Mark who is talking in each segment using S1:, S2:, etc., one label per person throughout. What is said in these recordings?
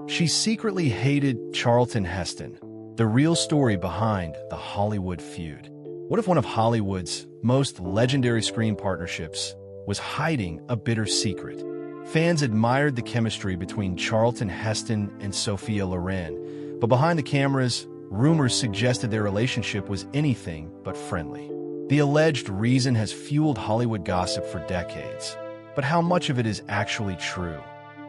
S1: She secretly hated Charlton Heston, the real story behind the Hollywood feud. What if one of Hollywood's most legendary screen partnerships was hiding a bitter secret? Fans admired the chemistry between Charlton Heston and Sophia Loren, but behind the cameras, rumors suggested their relationship was anything but friendly. The alleged reason has fueled Hollywood gossip for decades, but how much of it is actually true?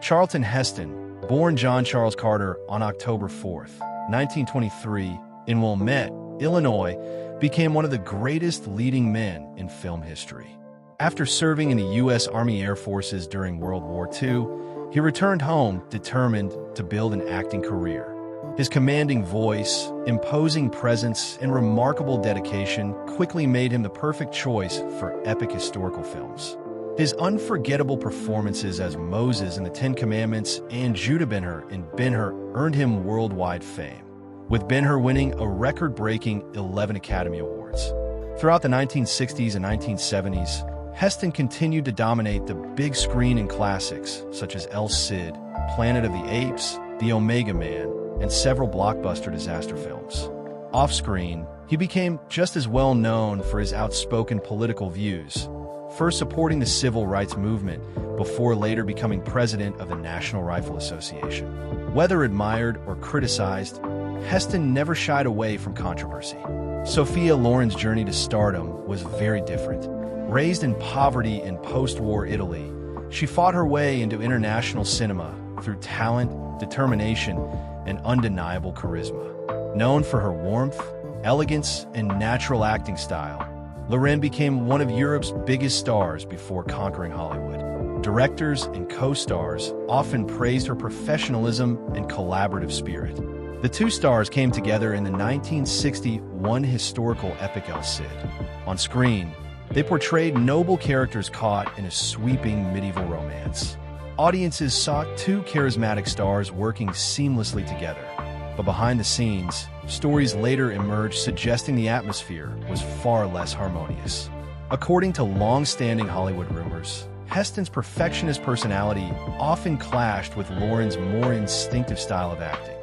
S1: Charlton Heston, born John Charles Carter on October 4, 1923, in Wilmette, Illinois, became one of the greatest leading men in film history. After serving in the U.S. Army Air Forces during World War II, he returned home determined to build an acting career. His commanding voice, imposing presence, and remarkable dedication quickly made him the perfect choice for epic historical films. His unforgettable performances as Moses in the Ten Commandments and Judah Ben-Hur in Ben-Hur earned him worldwide fame, with Ben-Hur winning a record-breaking 11 Academy Awards. Throughout the 1960s and 1970s, Heston continued to dominate the big screen in classics such as El Cid, Planet of the Apes, The Omega Man, and several blockbuster disaster films. Off-screen, he became just as well known for his outspoken political views, first supporting the civil rights movement before later becoming president of the National Rifle Association. Whether admired or criticized, Heston never shied away from controversy. Sophia Loren's journey to stardom was very different. Raised in poverty in post-war Italy, she fought her way into international cinema through talent, determination, and undeniable charisma. Known for her warmth, elegance, and natural acting style, Loren became one of Europe's biggest stars before conquering Hollywood. Directors and co-stars often praised her professionalism and collaborative spirit. The two stars came together in the 1961 historical epic El Cid. On screen, they portrayed noble characters caught in a sweeping medieval romance. Audiences saw two charismatic stars working seamlessly together, but behind the scenes, stories later emerged suggesting the atmosphere was far less harmonious. According to long-standing Hollywood rumors, Heston's perfectionist personality often clashed with Loren's more instinctive style of acting.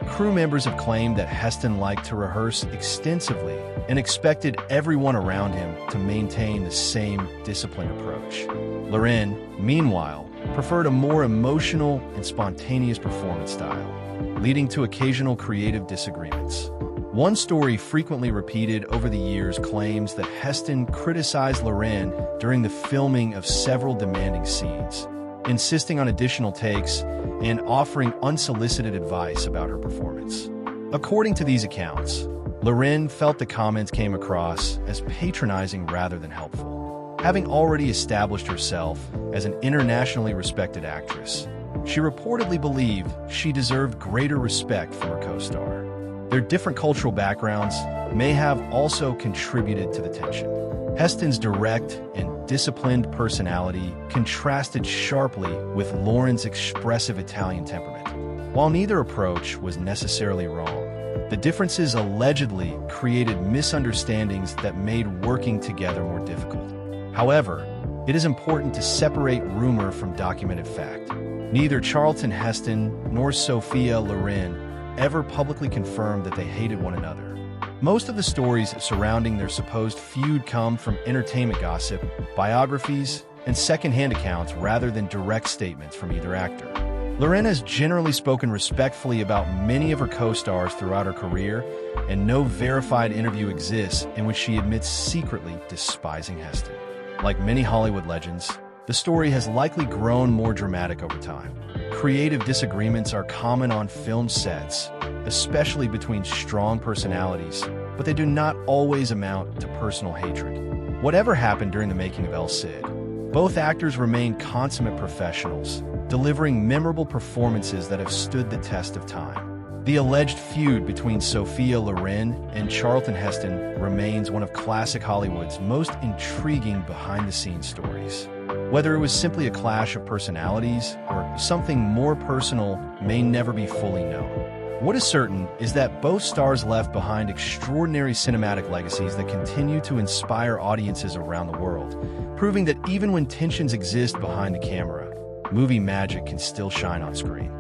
S1: Crew members have claimed that Heston liked to rehearse extensively and expected everyone around him to maintain the same disciplined approach. Loren, meanwhile, preferred a more emotional and spontaneous performance style, leading to occasional creative disagreements. One story frequently repeated over the years claims that Heston criticized Loren during the filming of several demanding scenes, insisting on additional takes and offering unsolicited advice about her performance. According to these accounts, Loren felt the comments came across as patronizing rather than helpful. Having already established herself as an internationally respected actress, she reportedly believed she deserved greater respect from her co-star. Their different cultural backgrounds may have also contributed to the tension. Heston's direct and disciplined personality contrasted sharply with Loren's expressive Italian temperament. While neither approach was necessarily wrong, the differences allegedly created misunderstandings that made working together more difficult. However, it is important to separate rumor from documented fact. Neither Charlton Heston nor Sophia Loren ever publicly confirmed that they hated one another. Most of the stories surrounding their supposed feud come from entertainment gossip, biographies, and second-hand accounts rather than direct statements from either actor. Loren has generally spoken respectfully about many of her co-stars throughout her career, and no verified interview exists in which she admits secretly despising Heston. Like many Hollywood legends, the story has likely grown more dramatic over time. Creative disagreements are common on film sets, especially between strong personalities, but they do not always amount to personal hatred. Whatever happened during the making of El Cid, both actors remain consummate professionals, delivering memorable performances that have stood the test of time. The alleged feud between Sophia Loren and Charlton Heston remains one of classic Hollywood's most intriguing behind-the-scenes stories. Whether it was simply a clash of personalities or something more personal may never be fully known. What is certain is that both stars left behind extraordinary cinematic legacies that continue to inspire audiences around the world, proving that even when tensions exist behind the camera, movie magic can still shine on screen.